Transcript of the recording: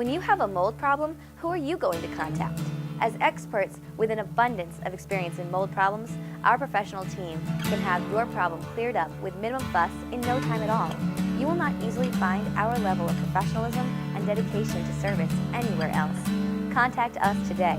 When you have a mold problem, who are you going to contact? As experts with an abundance of experience in mold problems, our professional team can have your problem cleared up with minimum fuss in no time at all. You will not easily find our level of professionalism and dedication to service anywhere else. Contact us today.